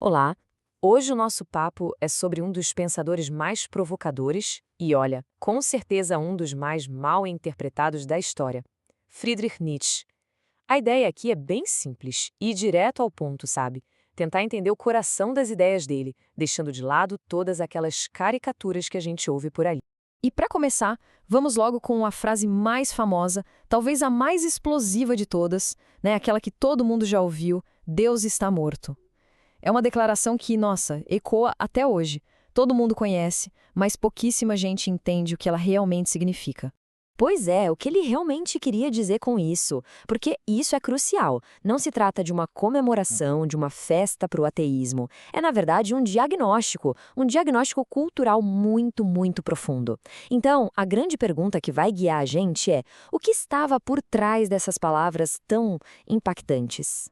Olá! Hoje o nosso papo é sobre um dos pensadores mais provocadores e, olha, com certeza um dos mais mal interpretados da história, Friedrich Nietzsche. A ideia aqui é bem simples e ir direto ao ponto, sabe? Tentar entender o coração das ideias dele, deixando de lado todas aquelas caricaturas que a gente ouve por aí. E para começar, vamos logo com a frase mais famosa, talvez a mais explosiva de todas, né? Aquela que todo mundo já ouviu: Deus está morto. É uma declaração que, nossa, ecoa até hoje. Todo mundo conhece, mas pouquíssima gente entende o que ela realmente significa. Pois é, o que ele realmente queria dizer com isso? Porque isso é crucial. Não se trata de uma comemoração, de uma festa para o ateísmo. É, na verdade, um diagnóstico cultural muito, muito profundo. Então, a grande pergunta que vai guiar a gente é: o que estava por trás dessas palavras tão impactantes?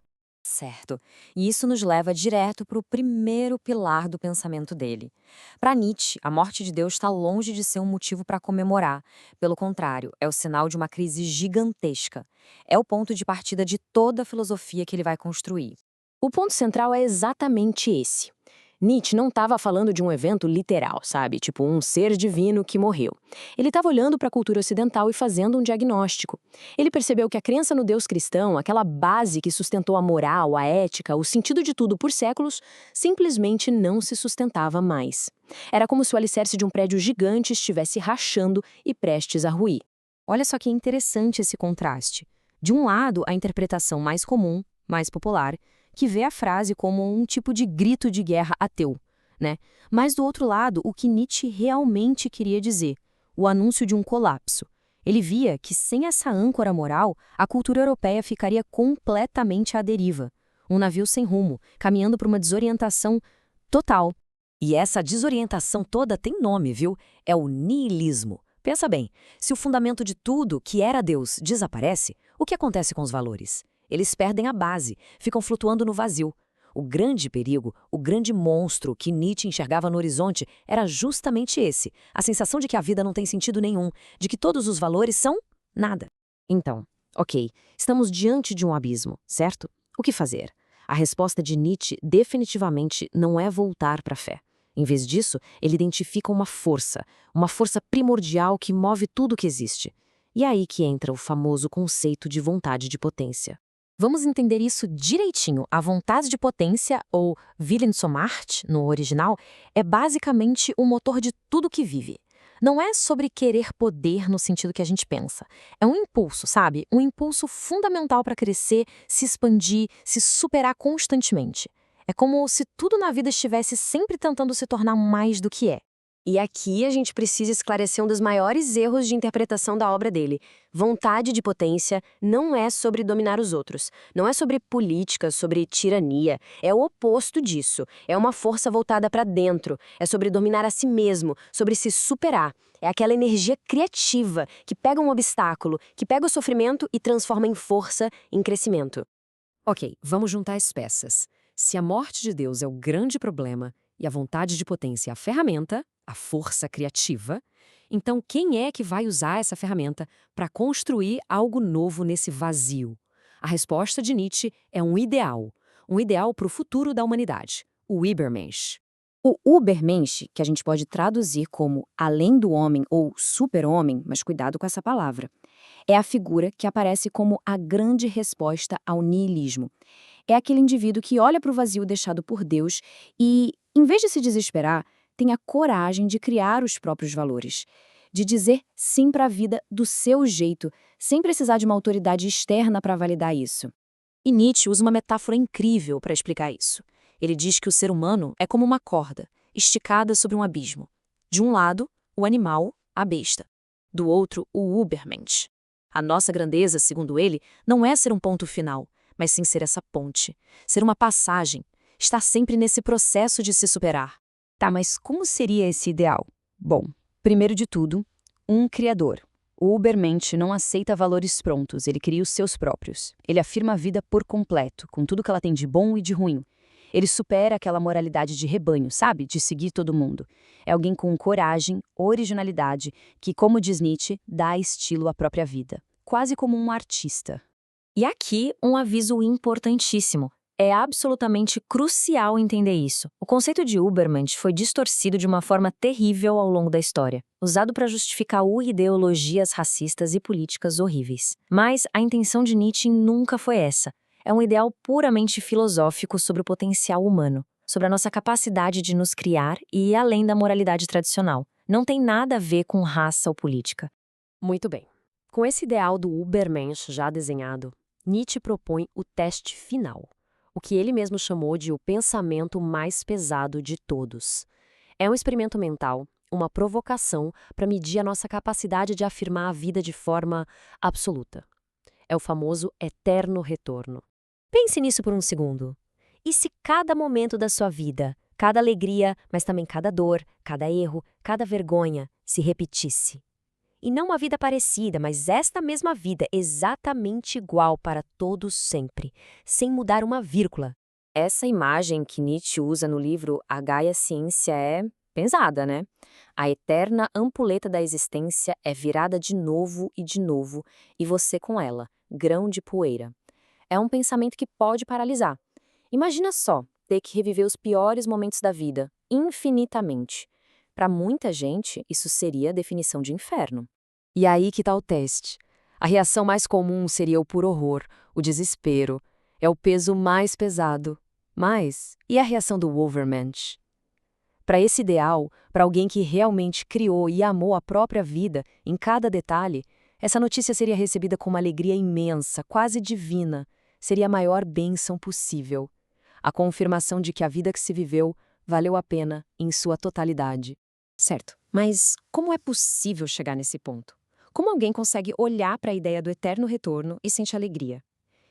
Certo. E isso nos leva direto para o primeiro pilar do pensamento dele. Para Nietzsche, a morte de Deus está longe de ser um motivo para comemorar. Pelo contrário, é o sinal de uma crise gigantesca. É o ponto de partida de toda a filosofia que ele vai construir. O ponto central é exatamente esse. Nietzsche não estava falando de um evento literal, sabe? Tipo um ser divino que morreu. Ele estava olhando para a cultura ocidental e fazendo um diagnóstico. Ele percebeu que a crença no Deus cristão, aquela base que sustentou a moral, a ética, o sentido de tudo por séculos, simplesmente não se sustentava mais. Era como se o alicerce de um prédio gigante estivesse rachando e prestes a ruir. Olha só que interessante esse contraste. De um lado, a interpretação mais comum, mais popular, que vê a frase como um tipo de grito de guerra ateu, né? Mas do outro lado, o que Nietzsche realmente queria dizer, o anúncio de um colapso. Ele via que sem essa âncora moral, a cultura europeia ficaria completamente à deriva, um navio sem rumo, caminhando para uma desorientação total. E essa desorientação toda tem nome, viu? É o niilismo. Pensa bem, se o fundamento de tudo, que era Deus, desaparece, o que acontece com os valores? Eles perdem a base, ficam flutuando no vazio. O grande perigo, o grande monstro que Nietzsche enxergava no horizonte era justamente esse, a sensação de que a vida não tem sentido nenhum, de que todos os valores são nada. Então, ok, estamos diante de um abismo, certo? O que fazer? A resposta de Nietzsche definitivamente não é voltar para a fé. Em vez disso, ele identifica uma força primordial que move tudo o que existe. E é aí que entra o famoso conceito de vontade de potência. Vamos entender isso direitinho. A vontade de potência, ou Willensmacht no original, é basicamente o motor de tudo que vive. Não é sobre querer poder no sentido que a gente pensa. É um impulso, sabe? Um impulso fundamental para crescer, se expandir, se superar constantemente. É como se tudo na vida estivesse sempre tentando se tornar mais do que é. E aqui a gente precisa esclarecer um dos maiores erros de interpretação da obra dele. Vontade de potência não é sobre dominar os outros. Não é sobre política, sobre tirania. É o oposto disso. É uma força voltada para dentro. É sobre dominar a si mesmo, sobre se superar. É aquela energia criativa que pega um obstáculo, que pega o sofrimento e transforma em força, em crescimento. Ok, vamos juntar as peças. Se a morte de Deus é o grande problema e a vontade de potência é a ferramenta, a força criativa, então quem é que vai usar essa ferramenta para construir algo novo nesse vazio? A resposta de Nietzsche é um ideal para o futuro da humanidade, o Übermensch. O Übermensch, que a gente pode traduzir como além do homem ou super-homem, mas cuidado com essa palavra, é a figura que aparece como a grande resposta ao niilismo. É aquele indivíduo que olha para o vazio deixado por Deus e, em vez de se desesperar, tem a coragem de criar os próprios valores, de dizer sim para a vida do seu jeito, sem precisar de uma autoridade externa para validar isso. E Nietzsche usa uma metáfora incrível para explicar isso. Ele diz que o ser humano é como uma corda, esticada sobre um abismo. De um lado, o animal, a besta. Do outro, o Übermensch. A nossa grandeza, segundo ele, não é ser um ponto final, mas sim ser essa ponte, ser uma passagem, estar sempre nesse processo de se superar. Tá, mas como seria esse ideal? Bom, primeiro de tudo, um criador. O Übermensch não aceita valores prontos, ele cria os seus próprios. Ele afirma a vida por completo, com tudo que ela tem de bom e de ruim. Ele supera aquela moralidade de rebanho, sabe? De seguir todo mundo. É alguém com coragem, originalidade, que, como diz Nietzsche, dá estilo à própria vida. Quase como um artista. E aqui um aviso importantíssimo. É absolutamente crucial entender isso. O conceito de Übermensch foi distorcido de uma forma terrível ao longo da história, usado para justificar ideologias racistas e políticas horríveis. Mas a intenção de Nietzsche nunca foi essa. É um ideal puramente filosófico sobre o potencial humano, sobre a nossa capacidade de nos criar e ir além da moralidade tradicional. Não tem nada a ver com raça ou política. Muito bem. Com esse ideal do Übermensch já desenhado, Nietzsche propõe o teste final, o que ele mesmo chamou de o pensamento mais pesado de todos. É um experimento mental, uma provocação para medir a nossa capacidade de afirmar a vida de forma absoluta. É o famoso eterno retorno. Pense nisso por um segundo. E se cada momento da sua vida, cada alegria, mas também cada dor, cada erro, cada vergonha, se repetisse? E não uma vida parecida, mas esta mesma vida exatamente igual para todos sempre, sem mudar uma vírgula. Essa imagem que Nietzsche usa no livro A Gaia Ciência é pesada, né? A eterna ampulheta da existência é virada de novo, e você com ela, grão de poeira. É um pensamento que pode paralisar. Imagina só, ter que reviver os piores momentos da vida, infinitamente. Para muita gente, isso seria a definição de inferno. E aí que está o teste. A reação mais comum seria o puro horror, o desespero. É o peso mais pesado. Mas, e a reação do Übermensch? Para esse ideal, para alguém que realmente criou e amou a própria vida, em cada detalhe, essa notícia seria recebida com uma alegria imensa, quase divina. Seria a maior bênção possível. A confirmação de que a vida que se viveu valeu a pena em sua totalidade. Certo, mas como é possível chegar nesse ponto? Como alguém consegue olhar para a ideia do eterno retorno e sente alegria?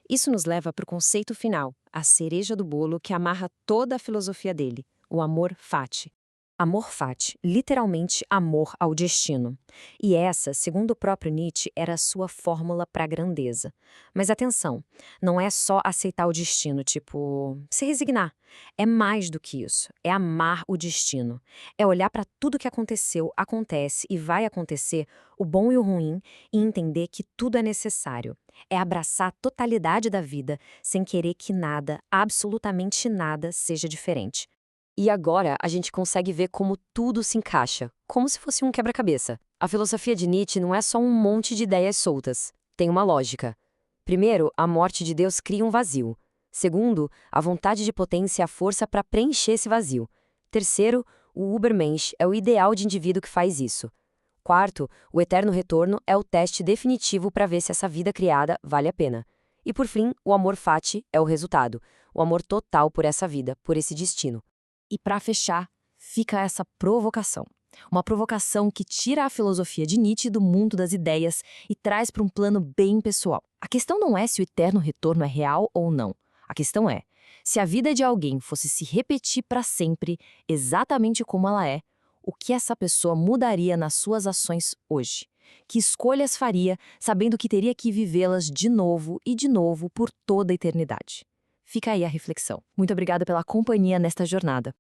Isso nos leva para o conceito final, a cereja do bolo que amarra toda a filosofia dele, o amor fati. Amor fati, literalmente amor ao destino. E essa, segundo o próprio Nietzsche, era a sua fórmula para a grandeza. Mas atenção, não é só aceitar o destino, tipo, se resignar. É mais do que isso, é amar o destino. É olhar para tudo que aconteceu, acontece e vai acontecer, o bom e o ruim, e entender que tudo é necessário. É abraçar a totalidade da vida, sem querer que nada, absolutamente nada, seja diferente. E agora a gente consegue ver como tudo se encaixa, como se fosse um quebra-cabeça. A filosofia de Nietzsche não é só um monte de ideias soltas. Tem uma lógica. Primeiro, a morte de Deus cria um vazio. Segundo, a vontade de potência é a força para preencher esse vazio. Terceiro, o Übermensch é o ideal de indivíduo que faz isso. Quarto, o eterno retorno é o teste definitivo para ver se essa vida criada vale a pena. E por fim, o amor fati é o resultado, o amor total por essa vida, por esse destino. E para fechar, fica essa provocação. Uma provocação que tira a filosofia de Nietzsche do mundo das ideias e traz para um plano bem pessoal. A questão não é se o eterno retorno é real ou não. A questão é, se a vida de alguém fosse se repetir para sempre, exatamente como ela é, o que essa pessoa mudaria nas suas ações hoje? Que escolhas faria, sabendo que teria que vivê-las de novo e de novo por toda a eternidade? Fica aí a reflexão. Muito obrigada pela companhia nesta jornada.